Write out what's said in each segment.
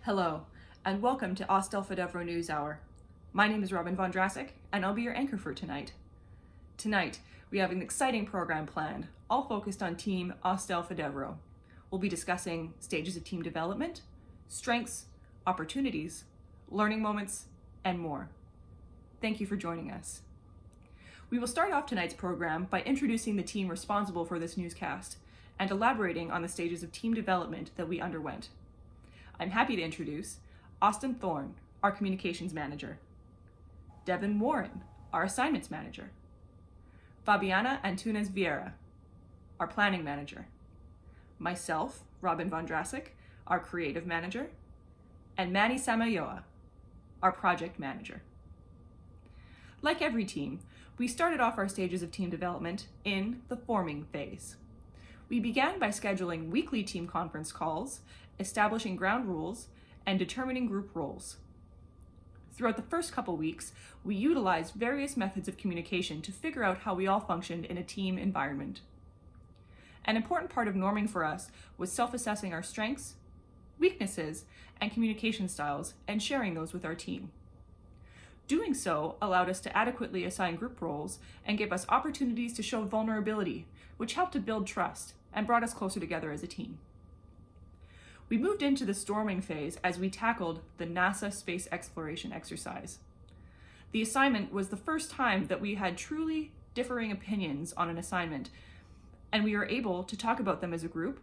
Hello, and welcome to Austel Fadevro News Hour. My name is Robin von Drassic, and I'll be your anchor for tonight. Tonight, we have an exciting program planned, all focused on Team Austel Fadevro. We'll be discussing stages of team development, strengths, opportunities, learning moments, and more. Thank you for joining us. We will start off tonight's program by introducing the team responsible for this newscast and elaborating on the stages of team development that we underwent. I'm happy to introduce Austin Thorne, our communications manager, Devin Warren, our assignments manager, Fabiana Antunes Vieira, our planning manager, myself, Robin von Drassic, our creative manager, and Manny Samayoa, our project manager. Like every team, we started off our stages of team development in the forming phase. We began by scheduling weekly team conference calls, establishing ground rules, and determining group roles. Throughout the first couple weeks, we utilized various methods of communication to figure out how we all functioned in a team environment. An important part of norming for us was self-assessing our strengths, weaknesses, and communication styles and sharing those with our team. Doing so allowed us to adequately assign group roles and gave us opportunities to show vulnerability, which helped to build trust and brought us closer together as a team. We moved into the storming phase as we tackled the NASA space exploration exercise. The assignment was the first time that we had truly differing opinions on an assignment, and we were able to talk about them as a group,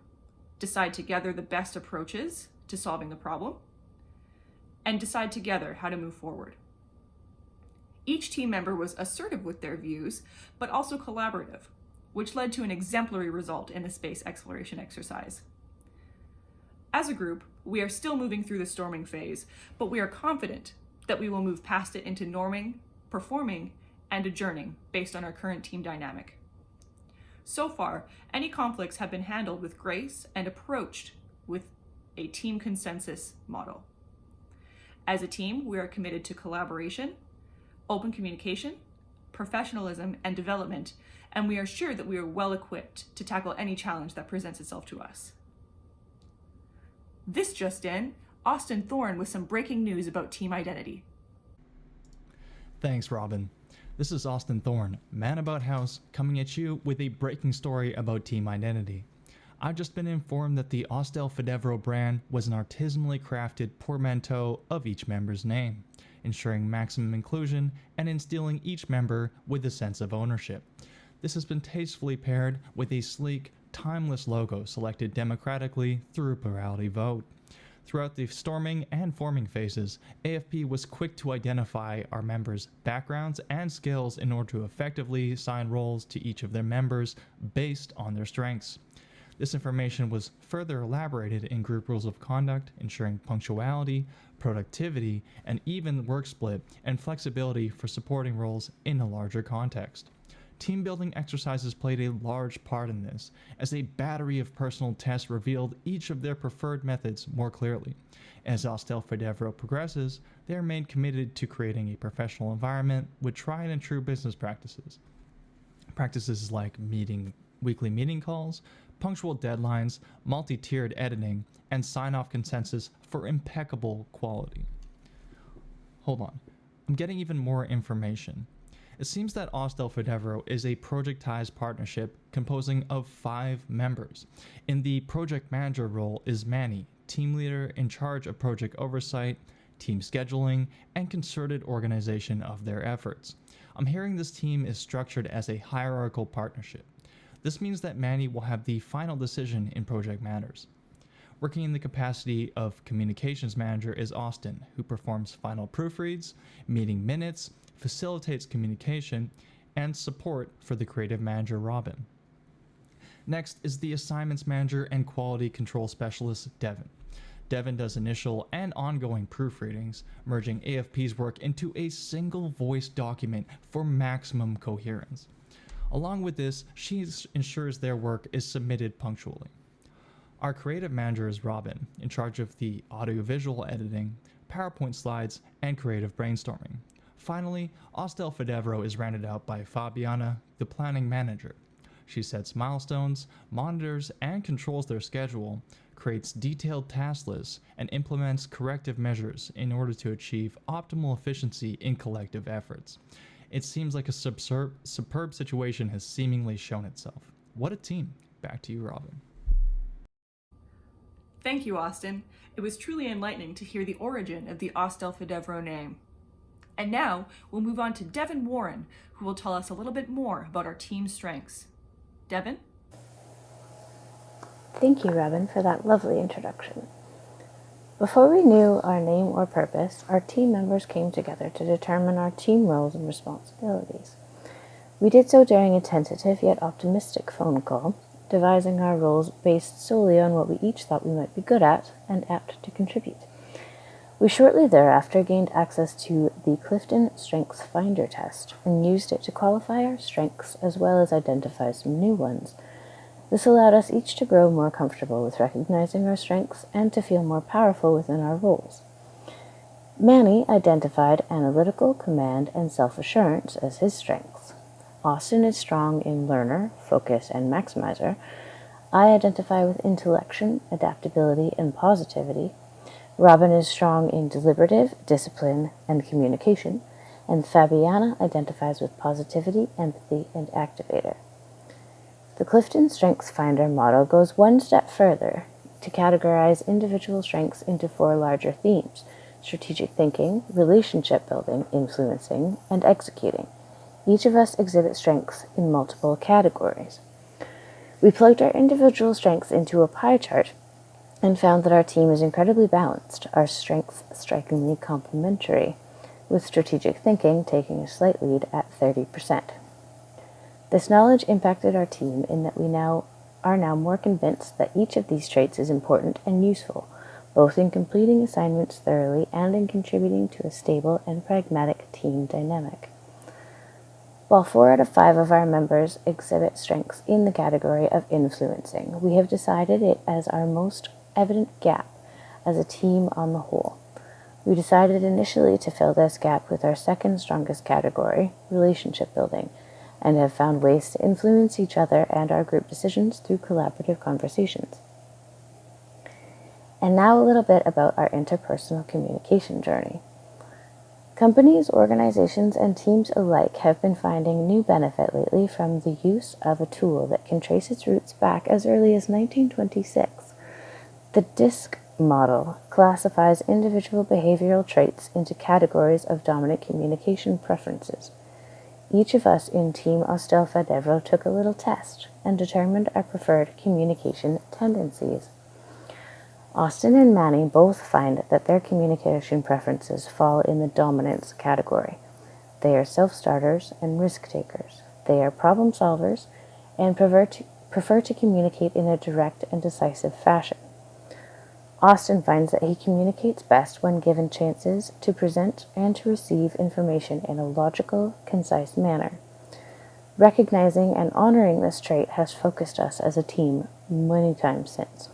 decide together the best approaches to solving the problem, and decide together how to move forward. Each team member was assertive with their views, but also collaborative, which led to an exemplary result in the space exploration exercise. As a group, we are still moving through the storming phase, but we are confident that we will move past it into norming, performing, and adjourning based on our current team dynamic. So far, any conflicts have been handled with grace and approached with a team consensus model. As a team, we are committed to collaboration, open communication, professionalism, and development, and we are sure that we are well equipped to tackle any challenge that presents itself to us. This just in, Austin Thorne with some breaking news about team identity. Thanks, Robin. This is Austin Thorne, Man About House, coming at you with a breaking story about team identity. I've just been informed that the Austel Fadevro brand was an artisanally crafted portmanteau of each member's name, ensuring maximum inclusion and instilling each member with a sense of ownership. This has been tastefully paired with a sleek, timeless logo selected democratically through a plurality vote. Throughout the storming and forming phases, AFP was quick to identify our members' backgrounds and skills in order to effectively assign roles to each of their members based on their strengths. This information was further elaborated in group rules of conduct, ensuring punctuality, productivity, and even work split and flexibility for supporting roles in a larger context. Team building exercises played a large part in this, as a battery of personal tests revealed each of their preferred methods more clearly. As Austel Fadevro progresses, they remain committed to creating a professional environment with tried and true business practices. Practices like weekly meeting calls, punctual deadlines, multi-tiered editing, and sign-off consensus for impeccable quality. Hold on, I'm getting even more information. It seems that Austel Fadevro is a projectized partnership composing of 5 members. In the project manager role is Manny, team leader in charge of project oversight, team scheduling, and concerted organization of their efforts. I'm hearing this team is structured as a hierarchical partnership. This means that Manny will have the final decision in project matters. Working in the capacity of communications manager is Austin, who performs final proofreads, meeting minutes, facilitates communication, and support for the creative manager Robin. Next is the assignments manager and quality control specialist Devin. Devin does initial and ongoing proofreadings, merging AFP's work into a single voice document for maximum coherence. Along with this, she ensures their work is submitted punctually. Our creative manager is Robin, in charge of the audiovisual editing, PowerPoint slides, and creative brainstorming. Finally, Austel Fadevro is rounded out by Fabiana, the planning manager. She sets milestones, monitors, and controls their schedule, creates detailed task lists, and implements corrective measures in order to achieve optimal efficiency in collective efforts. It seems like a superb situation has seemingly shown itself. What a team. Back to you, Robin. Thank you, Austin. It was truly enlightening to hear the origin of the Austel Fadevro name. And now we'll move on to Devin Warren, who will tell us a little bit more about our team's strengths. Devin? Thank you, Robin, for that lovely introduction. Before we knew our name or purpose, our team members came together to determine our team roles and responsibilities. We did so during a tentative yet optimistic phone call, devising our roles based solely on what we each thought we might be good at and apt to contribute. We shortly thereafter gained access to the Clifton Strengths Finder test and used it to qualify our strengths as well as identify some new ones. This allowed us each to grow more comfortable with recognizing our strengths and to feel more powerful within our roles. Manny identified analytical, command, and self-assurance as his strengths. Austin is strong in learner, focus, and maximizer. I identify with intellection, adaptability, and positivity. Robin is strong in deliberative, discipline, and communication. And Fabiana identifies with positivity, empathy, and activator. The Clifton Strengths Finder model goes one step further to categorize individual strengths into 4 larger themes: strategic thinking, relationship building, influencing, and executing. Each of us exhibits strengths in multiple categories. We plugged our individual strengths into a pie chart and found that our team is incredibly balanced, our strengths strikingly complementary, with strategic thinking taking a slight lead at 30%. This knowledge impacted our team in that we are now more convinced that each of these traits is important and useful, both in completing assignments thoroughly and in contributing to a stable and pragmatic team dynamic. While 4 out of 5 of our members exhibit strengths in the category of influencing, we have decided it as our most evident gap as a team on the whole. We decided initially to fill this gap with our second strongest category, relationship building, and have found ways to influence each other and our group decisions through collaborative conversations. And now a little bit about our interpersonal communication journey. Companies, organizations, and teams alike have been finding new benefit lately from the use of a tool that can trace its roots back as early as 1926. The DISC model classifies individual behavioral traits into categories of dominant communication preferences. Each of us in Team Austel Fadevro took a little test and determined our preferred communication tendencies. Austin and Manny both find that their communication preferences fall in the dominance category. They are self-starters and risk-takers. They are problem solvers and prefer to communicate in a direct and decisive fashion. Austin finds that he communicates best when given chances to present and to receive information in a logical, concise manner. Recognizing and honoring this trait has focused us as a team many times since.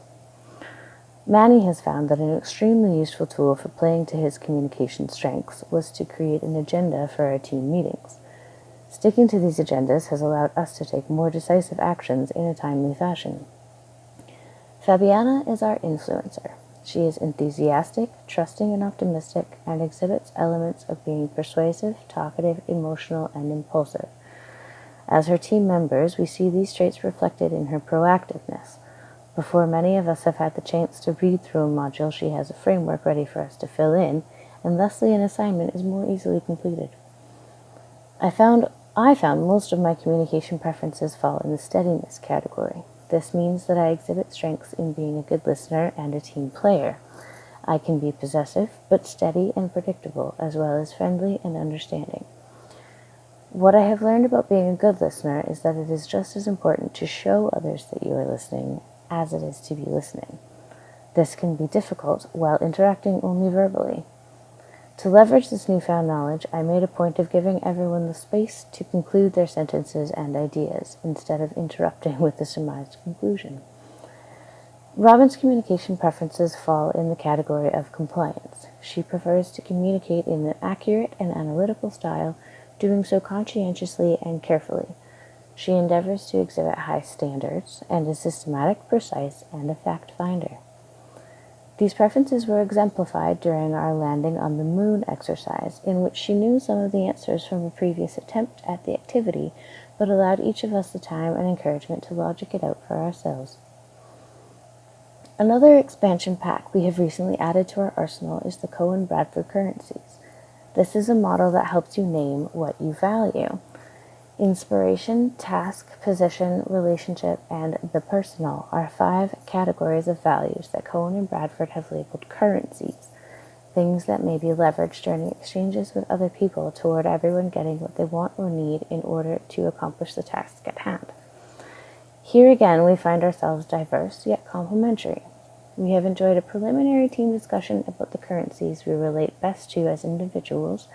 Manny has found that an extremely useful tool for playing to his communication strengths was to create an agenda for our team meetings. Sticking to these agendas has allowed us to take more decisive actions in a timely fashion. Fabiana is our influencer. She is enthusiastic, trusting, and optimistic, and exhibits elements of being persuasive, talkative, emotional, and impulsive. As her team members, we see these traits reflected in her proactiveness. Before many of us have had the chance to read through a module, she has a framework ready for us to fill in, and thusly an assignment is more easily completed. I found most of my communication preferences fall in the steadiness category. This means that I exhibit strengths in being a good listener and a team player. I can be possessive, but steady and predictable, as well as friendly and understanding. What I have learned about being a good listener is that it is just as important to show others that you are listening as it is to be listening. This can be difficult while interacting only verbally. To leverage this newfound knowledge, I made a point of giving everyone the space to conclude their sentences and ideas, instead of interrupting with a surmised conclusion. Robin's communication preferences fall in the category of compliance. She prefers to communicate in an accurate and analytical style, doing so conscientiously and carefully. She endeavors to exhibit high standards and is systematic, precise, and a fact finder. These preferences were exemplified during our landing on the moon exercise, in which she knew some of the answers from a previous attempt at the activity, but allowed each of us the time and encouragement to logic it out for ourselves. Another expansion pack we have recently added to our arsenal is the Cohen-Bradford currencies. This is a model that helps you name what you value. Inspiration, task, position, relationship, and the personal are 5 categories of values that Cohen and Bradford have labeled currencies, things that may be leveraged during exchanges with other people toward everyone getting what they want or need in order to accomplish the task at hand. Here again, we find ourselves diverse yet complementary. We have enjoyed a preliminary team discussion about the currencies we relate best to as individuals,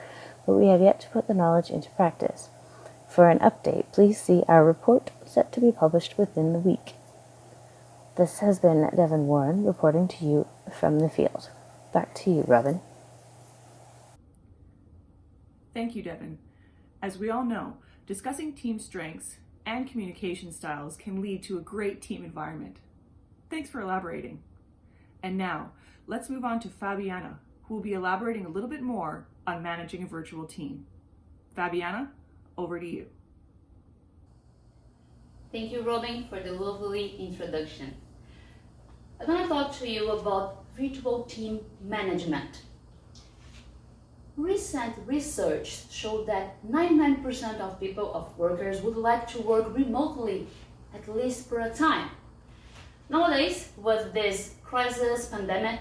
but we have yet to put the knowledge into practice. For an update, please see our report set to be published within the week. This has been Devin Warren reporting to you from the field. Back to you, Robin. Thank you, Devin. As we all know, discussing team strengths and communication styles can lead to a great team environment. Thanks for elaborating. And now, let's move on to Fabiana, who will be elaborating a little bit more on managing a virtual team. Fabiana, over to you. Thank you, Robin, for the lovely introduction. I'm going to talk to you about virtual team management. Recent research showed that 99% of workers would like to work remotely, at least for a time. Nowadays, with this crisis, pandemic,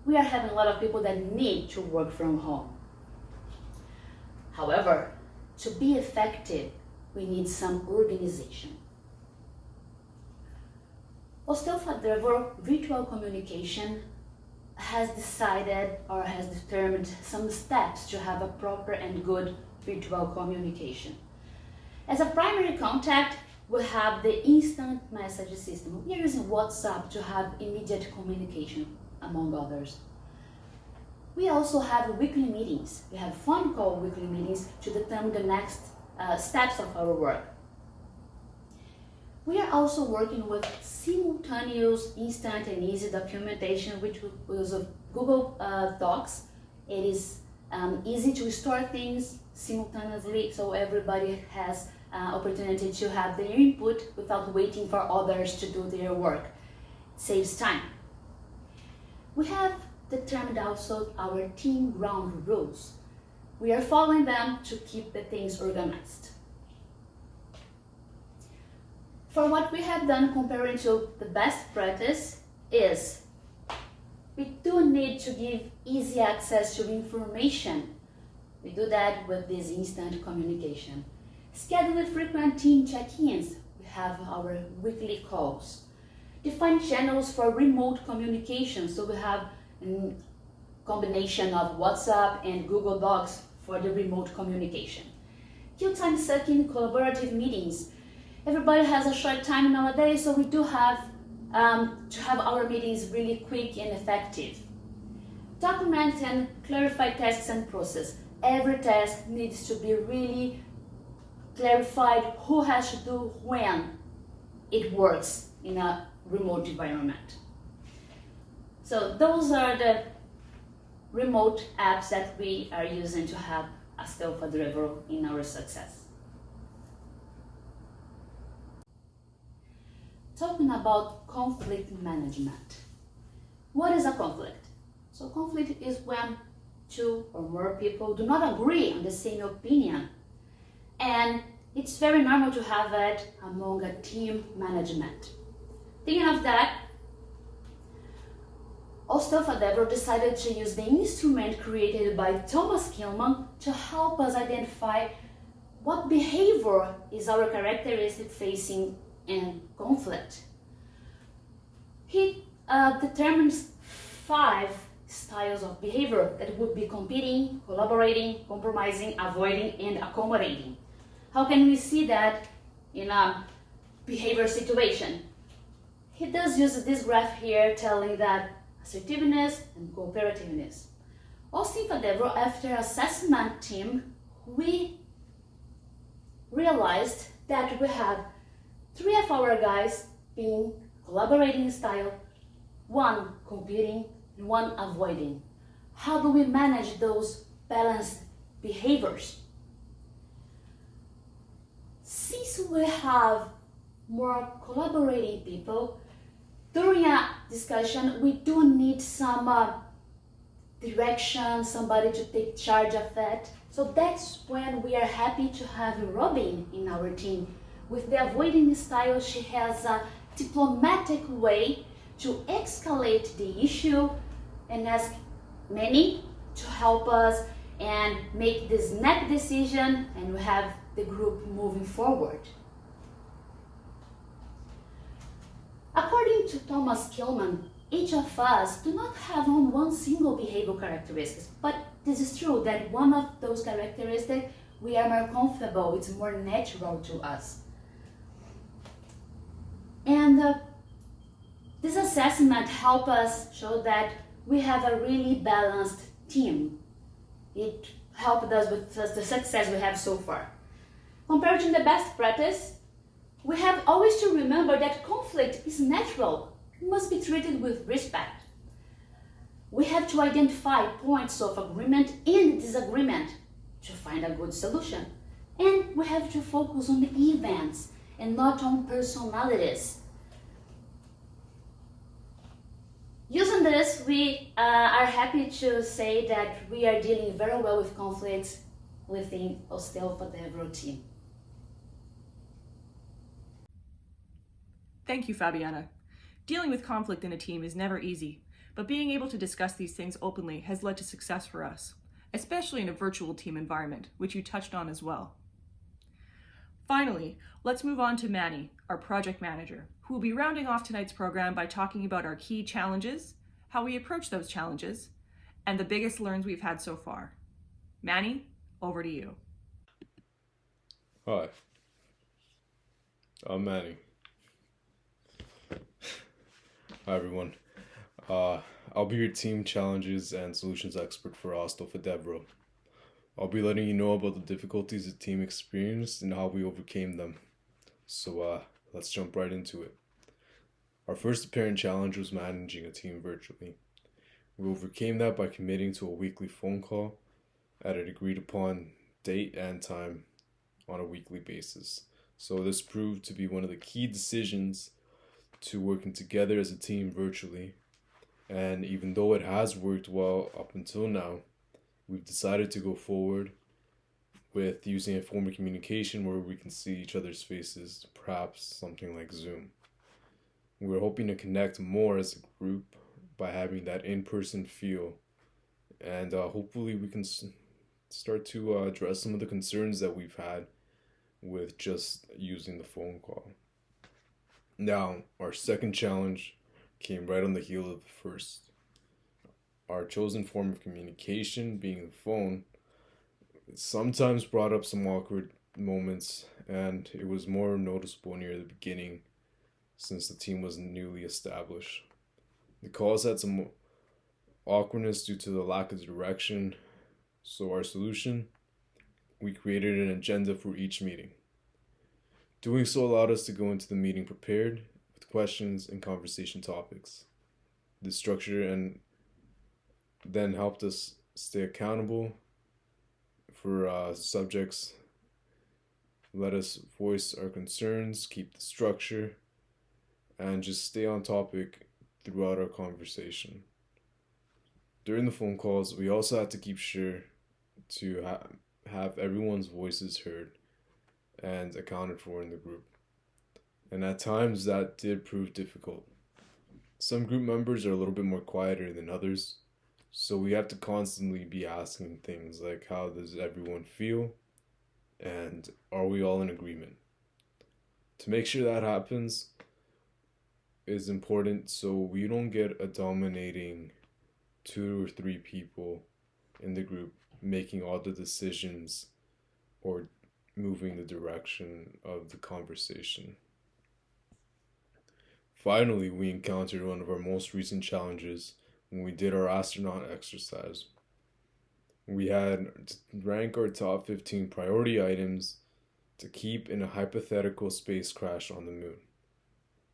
we are having a lot of people that need to work from home. However, to be effective, we need some organization. Austel Fadevro Virtual Communication has decided or has determined some steps to have a proper and good virtual communication. As a primary contact, we have the instant message system. We are using WhatsApp to have immediate communication, among others. We also have weekly meetings. We have phone call weekly meetings to determine the next steps of our work. We are also working with simultaneous, instant, and easy documentation, which we use Google Docs. It is easy to store things simultaneously, so everybody has opportunity to have their input without waiting for others to do their work. It saves time. We have determined also our team ground rules. We are following them to keep the things organized. For what we have done comparing to the best practice is we do need to give easy access to information. We do that with this instant communication. Schedule frequent team check-ins. We have our weekly calls. Define channels for remote communication. So we have a combination of WhatsApp and Google Docs for the remote communication. Kill time sucking collaborative meetings. Everybody has a short time nowadays, so we do have to have our meetings really quick and effective. Document and clarify tasks and process. Every task needs to be really clarified who has to do when it works in a remote environment. So those are the remote apps that we are using to have Austel Fadevro in our success. Talking about conflict management. What is a conflict? So conflict is when 2 or more people do not agree on the same opinion. And it's very normal to have it among a team management. Thinking of that, Austel Fadevro decided to use the instrument created by Thomas Kilman to help us identify what behavior is our characteristic facing in conflict. He determines 5 styles of behavior that would be competing, collaborating, compromising, avoiding, and accommodating. How can we see that in a behavior situation? He does use this graph here telling that assertiveness and cooperativeness. Austel Fadevro, after assessment team, we realized that we have 3 of our guys being collaborating style, 1 competing, and one avoiding. How do we manage those balanced behaviors? Since we have more collaborating people, during a discussion, we do need some direction, somebody to take charge of that. So that's when we are happy to have Robin in our team. With the avoiding style, she has a diplomatic way to escalate the issue and ask many to help us and make the snap decision, and we have the group moving forward. According to Thomas Kilman, each of us do not have on one single behavioral characteristics, but this is true that one of those characteristics we are more comfortable, it's more natural to us. And this assessment helps us show that we have a really balanced team. It helped us with the success we have so far. Compared to the best practice, we have always to remember that conflict is natural. It must be treated with respect. We have to identify points of agreement and disagreement to find a good solution. And we have to focus on the events and not on personalities. Using this, we are happy to say that we are dealing very well with conflicts within Austel Fadevro team. Thank you, Fabiana. Dealing with conflict in a team is never easy, but being able to discuss these things openly has led to success for us, especially in a virtual team environment, which you touched on as well. Finally, let's move on to Manny, our project manager, who will be rounding off tonight's program by talking about our key challenges, how we approach those challenges, and the biggest learns we've had so far. Manny, over to you. Hi, I'm Manny. Hi everyone. I'll be your team challenges and solutions expert for Austel Fadevro. I'll be letting you know about the difficulties the team experienced and how we overcame them. So let's jump right into it. Our first apparent challenge was managing a team virtually. We overcame that by committing to a weekly phone call at an agreed upon date and time on a weekly basis. So this proved to be one of the key decisions to working together as a team virtually. And even though it has worked well up until now, we've decided to go forward with using a form of communication where we can see each other's faces, perhaps something like Zoom. We're hoping to connect more as a group by having that in-person feel, and hopefully we can start to address some of the concerns that we've had with just using the phone call. Now, our second challenge came right on the heel of the first. Our chosen form of communication, being the phone, sometimes brought up some awkward moments, and it was more noticeable near the beginning since the team was newly established. The calls had some awkwardness due to the lack of direction, so our solution, we created an agenda for each meeting. Doing so allowed us to go into the meeting prepared with questions and conversation topics. This structure and then helped us stay accountable for subjects, let us voice our concerns, keep the structure, and just stay on topic throughout our conversation. During the phone calls, we also had to keep sure to have everyone's voices heard and accounted for in the group. And at times that did prove difficult. Some group members are a little bit more quieter than others, so we have to constantly be asking things like, how does everyone feel? And are we all in agreement? To make sure that happens is important so we don't get a dominating 2 or 3 people in the group making all the decisions or moving the direction of the conversation. Finally, we encountered one of our most recent challenges when we did our astronaut exercise. We had to rank our top 15 priority items to keep in a hypothetical space crash on the moon.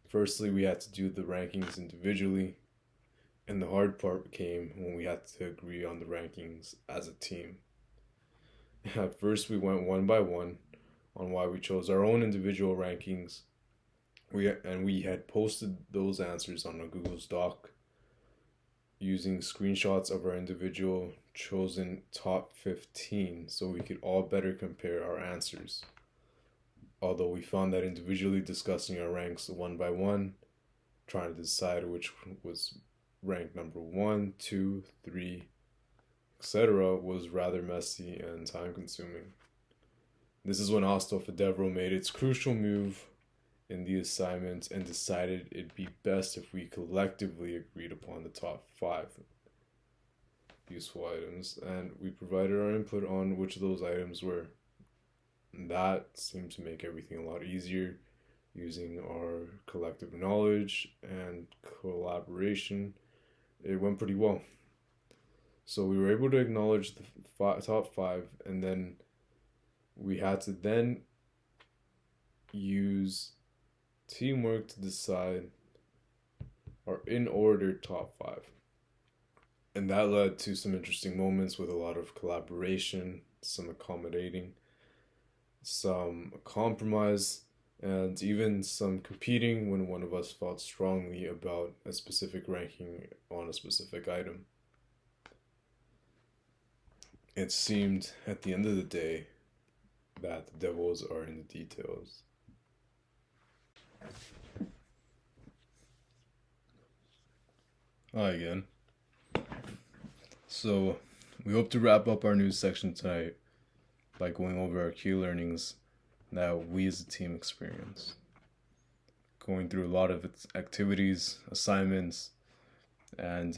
Firstly, we had to do the rankings individually, And the hard part came when we had to agree on the rankings as a team. At first, we went one by one on why we chose our own individual rankings. We had posted those answers on a Google's Doc using screenshots of our individual chosen top 15 so we could all better compare our answers. Although we found that individually discussing our ranks one by one, trying to decide which was ranked number 1, 2, 3, etc. was rather messy and time consuming. This is when Austel Fadevro made its crucial move in the assignment and decided it'd be best if we collectively agreed upon the top 5 useful items, and we provided our input on which of those items were. That seemed to make everything a lot easier. Using our collective knowledge and collaboration, it went pretty well. So we were able to acknowledge the top 5, and then we had to then use teamwork to decide our in-order top 5. And that led to some interesting moments with a lot of collaboration, some accommodating, some compromise, and even some competing when one of us felt strongly about a specific ranking on a specific item. It seemed at the end of the day that the devils are in the details. Hi again. So, we hope to wrap up our news section tonight by going over our key learnings that we as a team experience. Going through a lot of its activities, assignments, and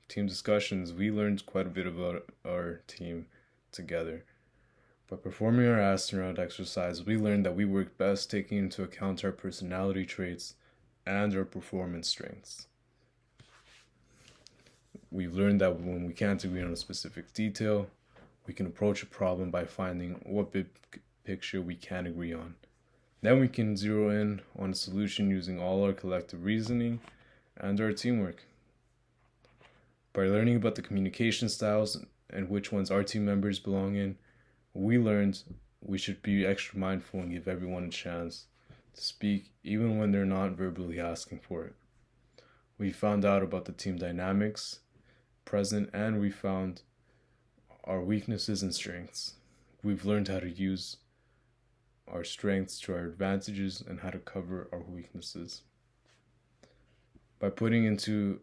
team discussions, we learned quite a bit about our team together. By performing our astronaut exercise, we learned that we work best taking into account our personality traits and our performance strengths. We've learned that when we can't agree on a specific detail, we can approach a problem by finding what big picture we can agree on. Then we can zero in on a solution using all our collective reasoning and our teamwork. By learning about the communication styles and which ones our team members belong in, we learned we should be extra mindful and give everyone a chance to speak even when they're not verbally asking for it. We found out about the team dynamics present, and we found our weaknesses and strengths. We've learned how to use our strengths to our advantages and how to cover our weaknesses. By putting into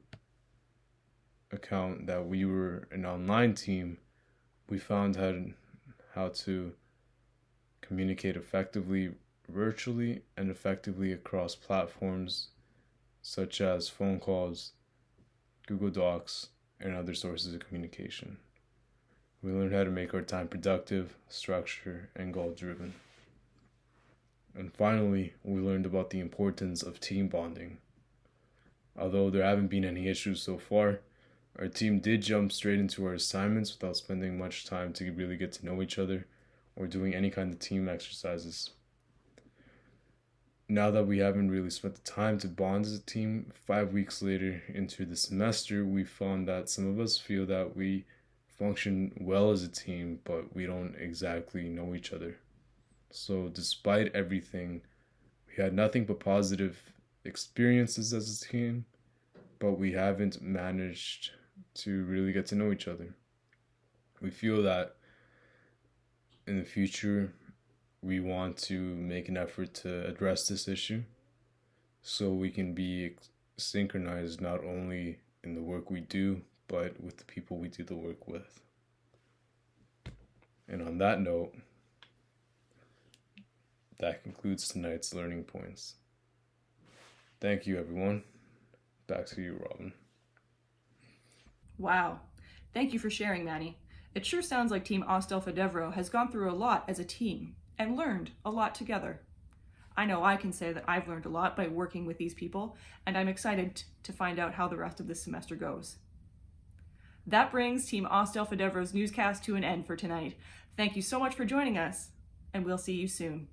account that we were an online team, we found how to communicate effectively virtually and effectively across platforms such as phone calls, Google Docs, and other sources of communication. We learned how to make our time productive, structured, and goal-driven. And finally, we learned about the importance of team bonding. Although there haven't been any issues so far, our team did jump straight into our assignments without spending much time to really get to know each other or doing any kind of team exercises. Now that we haven't really spent the time to bond as a team, 5 weeks later into the semester, we found that some of us feel that we function well as a team, but we don't exactly know each other. So despite everything, we had nothing but positive experiences as a team, but we haven't managed to really get to know each other. We feel that in the future, we want to make an effort to address this issue so we can be synchronized not only in the work we do, but with the people we do the work with. And on that note, that concludes tonight's learning points. Thank you, everyone. Back to you, Robin. Wow. Thank you for sharing, Manny. It sure sounds like Team Austel Fadevro has gone through a lot as a team and learned a lot together. I know I can say that I've learned a lot by working with these people, and I'm excited to find out how the rest of this semester goes. That brings Team Austel Fadevro's newscast to an end for tonight. Thank you so much for joining us, and we'll see you soon.